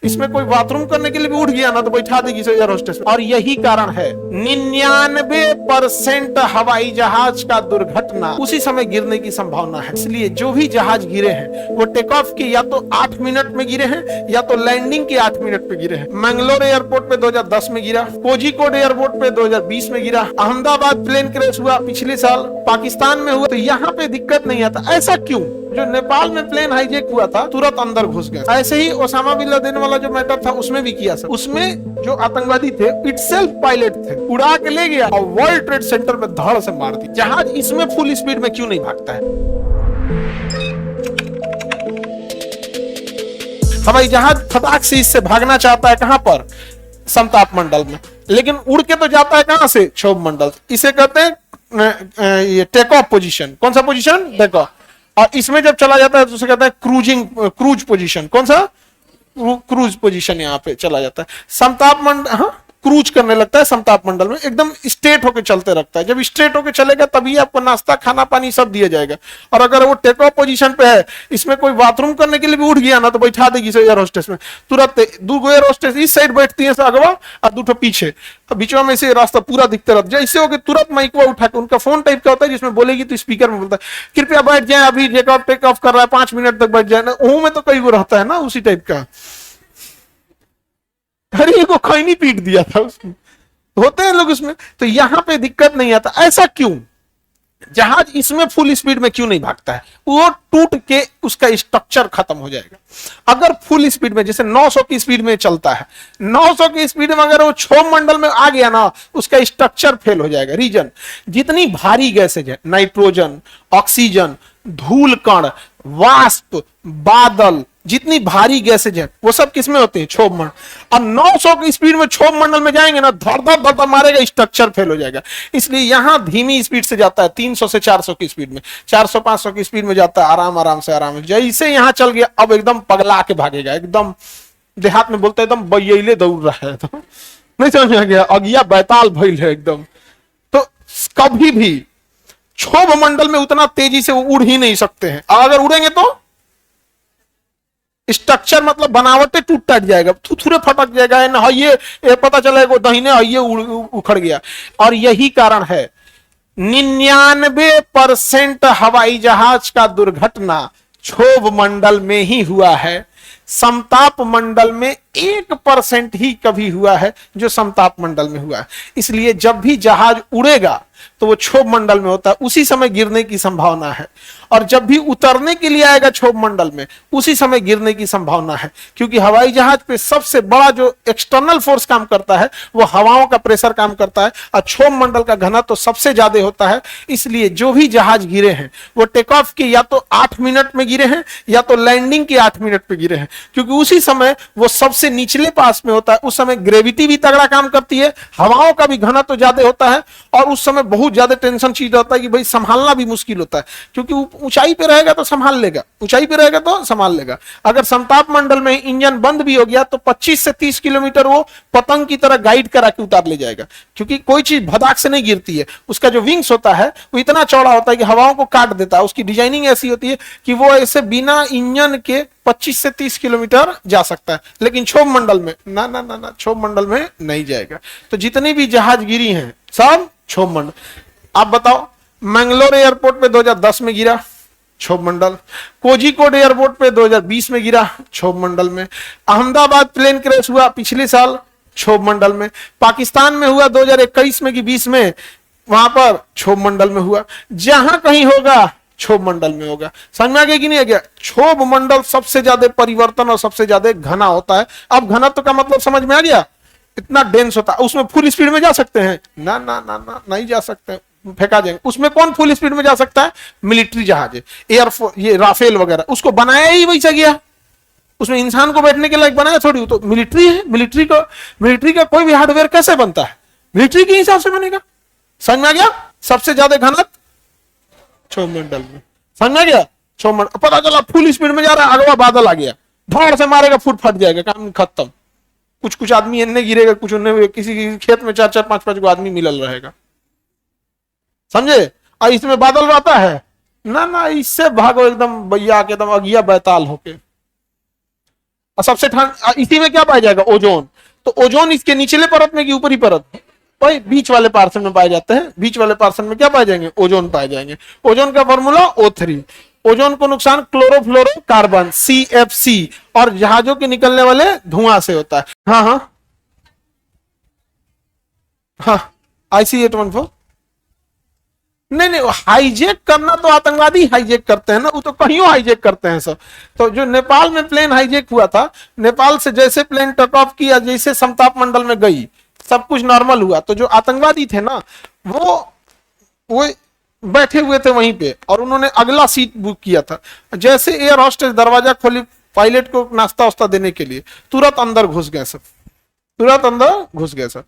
इसमें कोई बाथरूम करने के लिए भी उठ गया ना तो बैठा देगी एयर होस्टेस। और यही कारण है 99% हवाई जहाज का दुर्घटना उसी समय गिरने की संभावना है। इसलिए जो भी जहाज गिरे हैं वो टेक ऑफ के या तो 8 मिनट में गिरे हैं या तो लैंडिंग के 8 मिनट पे गिरे हैं। मैंगलोर एयरपोर्ट पे 2010 में गिरा, कोझिकोड एयरपोर्ट पे 2020 में गिरा, अहमदाबाद प्लेन क्रैश हुआ पिछले साल, पाकिस्तान में हुआ। तो यहाँ पे दिक्कत नहीं आता। ऐसा क्यों? जो नेपाल में प्लेन हाईजेक हुआ था तुरंत अंदर घुस गए। ऐसे ही ओसामा बिन लादेन वाला जो मैटर था उसमें भी किया। उसमें जो आतंकवादी थे इटसेल्फ पायलट थे, उड़ा के ले गया और वर्ल्ड ट्रेड सेंटर में धड़ से मार दी। जहाज इसमें फुल स्पीड में क्यों नहीं भागता है? हवाई जहाज फटाक से इससे भागना चाहता है कहां पर? समताप मंडल में, लेकिन उड़ के तो जाता है कहां से? क्षोभ मंडल। इसे कहते हैं ये टेक ऑफ पोजीशन। कौन सा पोजीशन? Take off. और इसमें जब चला जाता है तो उसे कहते हैं क्रूज पोजीशन। कौन सा? क्रूज पोजीशन यहाँ पे चला जाता है। समताप मंडल, हाँ, क्रूज करने लगता है समताप मंडल में, एकदम स्ट्रेट होकर चलते रखता है। जब स्ट्रेट होकर चलेगा तभी आपको नाश्ता खाना पानी सब दिया जाएगा। और अगर वो टेक ऑफ पोजीशन पे है, इसमें कोई बाथरूम करने के लिए भी उठ गया ना तो बैठा देगी एयर होस्टेस में तुरंत। दो एयर होस्टेस इस साइड बैठती है अगवा और दूठो पीछे, बीचों में से रास्ता पूरा दिखता रहता है। जैसे होगी तुरंत माइकवा उठा के, उनका फोन टाइप का होता है जिसमें बोलेगी तो स्पीकर में बोलता है कृपया बैठ जाए, अभी टेक ऑफ कर रहा है, 5 मिनट तक बैठ जाए ना। में तो कई वो रहता है ना उसी टाइप का। अरे को खैनी पीट दिया था उसमें, होते हैं लोग उसमें। तो यहां पे दिक्कत नहीं आता। ऐसा क्यों? जहाज इसमें फुल स्पीड में क्यों नहीं भागता है? वो टूट के उसका स्ट्रक्चर खत्म हो जाएगा। अगर फुल स्पीड में, जैसे 900 की स्पीड में चलता है, 900 की स्पीड में अगर वो क्षोभ मंडल में आ गया ना, उसका स्ट्रक्चर फेल हो जाएगा। रीजन, जितनी भारी गैसेज है, नाइट्रोजन, ऑक्सीजन, धूल कण, वाष्प, बादल, जितनी भारी गैसेज है वो सब किसमें होते हैं? क्षोभ मंडल। अब 900 की स्पीड में क्षोभ मंडल में जाएंगे ना, धड़ धड़ धड़ मारेगा, स्ट्रक्चर फेल हो जाएगा। इसलिए यहां धीमी स्पीड से जाता है, 300 से 400 की स्पीड में, 400-500 की स्पीड में जाता है, आराम आराम से। जैसे यहां चल गया अब एकदम पगला के भागेगा, एकदम देहात में बोलते एकदम बयले दौड़ रहा है। तो नहीं समझ में आ गया? अगिया बैताल भइल है एकदम। तो कभी भी क्षोभ मंडल में उतना तेजी से वो उड़ ही नहीं सकते हैं। अगर उड़ेंगे तो स्ट्रक्चर मतलब बनावटे टूट टट जाएगा, थुथुरे फटक जाएगा। ये पता चलेगा दहीने ये उखड़ गया। और यही कारण है 99% हवाई जहाज का दुर्घटना क्षोभ मंडल में ही हुआ है। समताप मंडल में 1% ही कभी हुआ है जो समताप मंडल में हुआ है। इसलिए जब भी जहाज उड़ेगा तो वो क्षोभ मंडल में होता है, उसी समय गिरने की संभावना है। और जब भी उतरने के लिए आएगा क्षोभ मंडल में, उसी समय गिरने की संभावना है। क्योंकि हवाई जहाज पे सबसे बड़ा जो एक्सटर्नल फोर्स काम करता है वो हवाओं का प्रेशर काम करता है, और क्षोभ मंडल का घनत्व तो सबसे ज्यादा होता है। इसलिए जो भी जहाज गिरे हैं वो टेक ऑफ के या तो 8 मिनट में गिरे हैं या तो लैंडिंग के 8 मिनट पे गिरे हैं। क्योंकि उसी समय वो सबसे निचले पास में होता है, उस समय ग्रेविटी भी तगड़ा काम करती है, हवाओं का भी घनत्व तो ज्यादा होता है, और उस समय बहुत ज्यादा टेंशन चीज होता है कि भाई संभालना भी मुश्किल होता है। क्योंकि ऊंचाई पे रहेगा तो संभाल लेगा, ऊंचाई पे रहेगा तो संभाल लेगा। अगर समताप मंडल में इंजन बंद भी हो गया तो 25 से 30 किलोमीटर वो पतंग की तरह गाइड करा के उतार ले जाएगा। क्योंकि कोई चीज भदाक से नहीं गिरती है, उसका जो विंग्स होता है वो इतना चौड़ा होता है कि हवाओं को काट देता है। उसकी डिजाइनिंग ऐसी होती है कि वो ऐसे बिना इंजन के 25 से 30 किलोमीटर जा सकता है। लेकिन क्षोभ मंडल में ना ना ना ना, क्षोभ मंडल में नहीं जाएगा। तो जितनी भी जहाज गिरी हैं सब क्षोभ मंडल। आप बताओ, मैंगलोर एयरपोर्ट पे 2010 में गिरा, क्षोभ मंडल। कोझिकोड एयरपोर्ट पे 2020 में गिरा, क्षोभ मंडल में। अहमदाबाद प्लेन क्रैश हुआ पिछले साल, क्षोभ मंडल में। पाकिस्तान में हुआ 2021 में कि 20 में, वहां पर क्षोभ मंडल में हुआ। जहां कहीं होगा क्षोभ मंडल में होगा। समझ में आ गया कि नहीं आ गया? क्षोभ मंडल सबसे ज्यादा परिवर्तन और सबसे ज्यादा घना होता है। अब घनत्व का मतलब समझ में आ गया? इतना डेंस होता है। उसमें फुल स्पीड में जा सकते हैं? ना ना ना ना, नहीं जा सकते, फेंका जाएंगे। उसमें कौन फुल स्पीड में जा सकता है? मिलिट्री जहाज है, एयरफोर्स, ये राफेल वगैरह। उसको बनाया ही वैसा गया, उसमें इंसान को बैठने के लायक बनाया थोड़ी। तो मिलिट्री है, मिलिट्री का कोई भी हार्डवेयर कैसे बनता है? मिलिट्री के हिसाब से बनेगा। समझ में आ गया? सबसे ज्यादा घनत्व क्षोभ मंडल में। समझ में आ गया? क्षोभ मंडल। पता चला फुल स्पीड में जा रहा है, अगवा बादल आ गया, धड़ से मारेगा, फुट फट जाएगा, काम खत्म। कुछ आदमी इन्हें गिरेगा, कुछ उन्हें, किसी खेत में 4-4, 5-5 को आदमी मिलल रहेगा। समझे? और इसमें बादल रहता है ना ना, इससे भागो एकदम भैया के, एकदम अगिया बैताल होके। और सबसे ठंड इसी में क्या पाया जाएगा, ओजोन। तो ओजोन इसके निचले परत में कि ऊपरी परत, भाई बीच वाले पार्सन में पाए जाते हैं। बीच वाले पार्सन में क्या पाए जाएंगे, ओजोन पाए जाएंगे। ओजोन का फॉर्मूला O3। ओजोन को नुकसान क्लोरोफ्लोरोकार्बन CFC और जहाजों के निकलने वाले धुआं से होता है। हाँ हाँ हाँ, IC-814 नहीं नहीं, हाईजेक करना तो आतंकवादी हाईजेक करते हैं ना, वो तो कहीं हाईजेक करते हैं सब। तो जो नेपाल में प्लेन हाईजेक हुआ था, नेपाल से जैसे प्लेन टेक ऑफ किया, जैसे समताप मंडल में गई, सब कुछ नॉर्मल हुआ। तो जो आतंकवादी थे ना, वो बैठे हुए थे वहीं पे और उन्होंने अगला सीट बुक किया था। जैसे एयर होस्टेस दरवाजा खोली पायलट को नाश्ता वास्ता देने के लिए, तुरंत अंदर घुस गए सब, तुरंत अंदर घुस गए सब।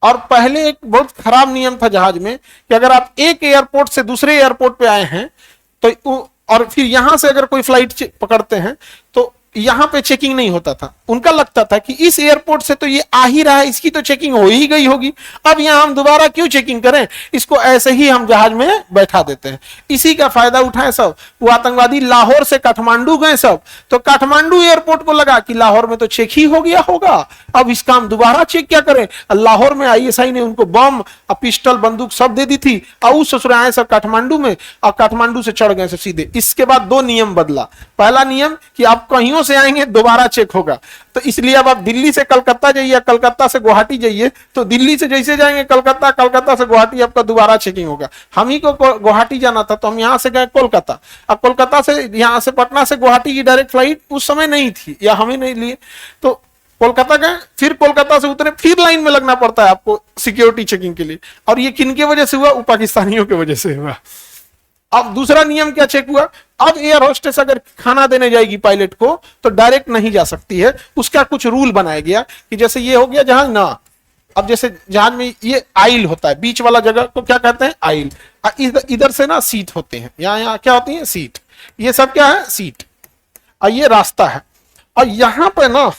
और पहले एक बहुत खराब नियम था जहाज में कि अगर आप एक एयरपोर्ट से दूसरे एयरपोर्ट पे आए हैं तो और फिर यहां से अगर कोई फ्लाइट पकड़ते हैं तो यहां पे चेकिंग नहीं होता था। उनका लगता था कि इस एयरपोर्ट से तो ये आ ही रहा है, इसकी तो चेकिंग हो ही गई होगी, अब यहां हम दोबारा क्यों चेकिंग करें, इसको ऐसे ही हम जहाज में बैठा देते हैं। इसी का फायदा उठाए सब। वो आतंकवादी लाहौर से काठमांडू गए सब, तो काठमांडू एयरपोर्ट को लगा कि लाहौर में तो चेक ही हो गया होगा, अब इसका हम दोबारा चेक क्या करें। लाहौर में ISI ने उनको बम, पिस्टल, बंदूक सब दे दी थी और उस ससुर आए सब काठमांडू में और काठमांडू से चढ़ गए सब सीधे। इसके बाद 2 नियम बदला। पहला नियम कि आप कहीं से आएंगे दोबारा चेक होगा, तो इसलिए अब आप दिल्ली से कलकत्ता जाइए, कलकत्ता से गुवाहाटी जाइए, तो दिल्ली से जैसे जाएंगे कलकत्ता, कलकत्ता से गुवाहाटी आपका दोबारा चेकिंग होगा। हम ही को गुवाहाटी जाना था तो हम यहां से गए कोलकाता, अब कोलकाता से यहां से पटना से गुवाहाटी की डायरेक्ट फ्लाइट उस समय नहीं थी या हमें नहीं लिए, तो कोलकाता गए, फिर कोलकाता से उतरे, फिर लाइन में लगना पड़ता है आपको सिक्योरिटी चेकिंग के लिए। और ये किनके वजह से हुआ, वो पाकिस्तानियों की वजह से हुआ। अब दूसरा नियम क्या चेक हुआ, अब एयर होस्टेस अगर खाना देने जाएगी पायलट को तो डायरेक्ट नहीं जा सकती है, उसका कुछ रूल बनाया गया कि जैसे ये हो गया जहाज ना, अब जैसे जहाज में ये आइल होता है, बीच वाला जगह को क्या कहते हैं, आइल। इधर से ना सीट होते हैं, यहाँ क्या होती है, सीट, ये सब क्या है, सीट, और ये रास्ता है। और यहां पर ना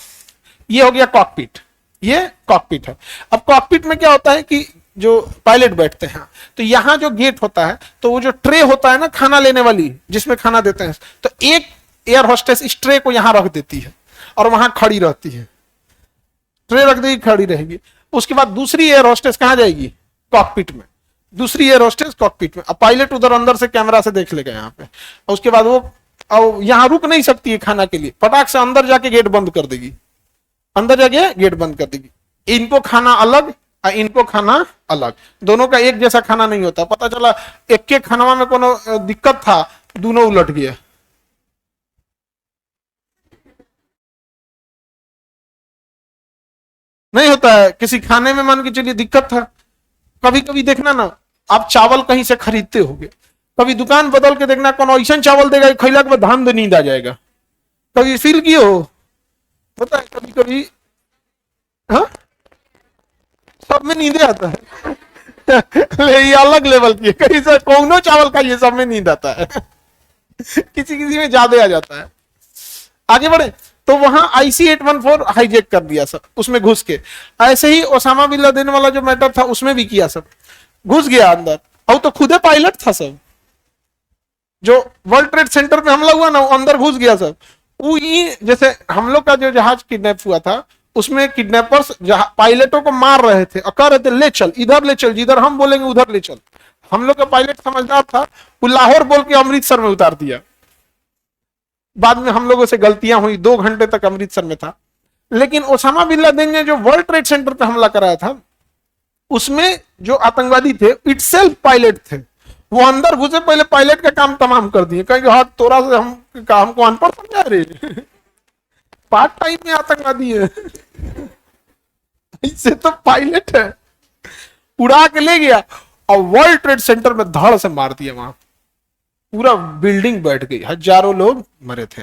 ये हो गया कॉकपिट, ये कॉकपिट है। अब कॉकपिट में क्या होता है कि जो पायलट बैठते हैं, तो यहां जो गेट होता है, तो वो जो ट्रे होता है ना खाना लेने वाली, जिसमें खाना देते हैं, तो एक एयर होस्टेस इस ट्रे को यहां रख देती है और वहां खड़ी रहती है, ट्रे रख देगी, खड़ी रहेगी। उसके बाद दूसरी एयर होस्टेस कहां जाएगी, कॉकपिट में, दूसरी एयर होस्टेस कॉकपिट में। अब पायलट उधर अंदर से कैमरा से देख लेगा यहाँ पे, और उसके बाद वो यहां रुक नहीं सकती है खाना के लिए, फटाक से अंदर जाके गेट बंद कर देगी, अंदर जाके गेट बंद कर देगी। इनको खाना अलग और इनको खाना अलग, दोनों का एक जैसा खाना नहीं होता। पता चला एक के खाना में कोनो दिक्कत था, दोनों उलट गया। नहीं होता है किसी खाने में, मान के चलिए दिक्कत था। कभी कभी देखना ना, आप चावल कहीं से खरीदते होगे, कभी दुकान बदल के देखना कौन ऐसा चावल देगा खैला के बाद धान में नींद आ जाएगा। कभी फील किए हो, पता है कभी कभी, हाँ सब में नींदे आता है ये अलग लेवल की है, कहीं से कोनो चावल का ये सब में नींद आता है किसी किसी में ज्यादा आ जाता है। आगे बढ़े तो वहां IC-814 हाईजेक कर दिया सब, उसमें घुस के। ऐसे ही ओसामा बिन लादेन वाला जो मैटर था उसमें भी किया सब, घुस गया अंदर, और तो खुदे पायलट था सब। जो वर्ल्ड ट्रेड सेंटर पे हमला हुआ ना, वो अंदर घुस गया सब। वो जैसे हम लोग का जो जहाज किडनैप हुआ था, उसमें किडनैपर्स पायलटों को मार रहे थे और कह रहे थे ले चल, इधर ले चल, जिधर हम बोलेंगे उधर ले चल। हम लोग का पायलट समझदार था, वो लाहौर बोल के अमृतसर में उतार दिया। बाद में हम लोगों से गलतियां हुई, 2 घंटे तक अमृतसर में था। लेकिन ओसामा बिन लादेन ने जो वर्ल्ड ट्रेड सेंटर पे हमला कराया था, उसमें जो आतंकवादी थे इटसेल्फ पायलट थे, वो अंदर घुसे पहले पायलट का काम तमाम कर दिए, कहेंगे हाँ तोरा से हमको अनपढ़ समझा रहे पार्ट टाइम में आतंकवादी है इससे तो पायलट है, उड़ा के ले गया और वर्ल्ड ट्रेड सेंटर में धड़ से मार दिया। वहां पूरा बिल्डिंग बैठ गई, हजारों लोग मरे थे।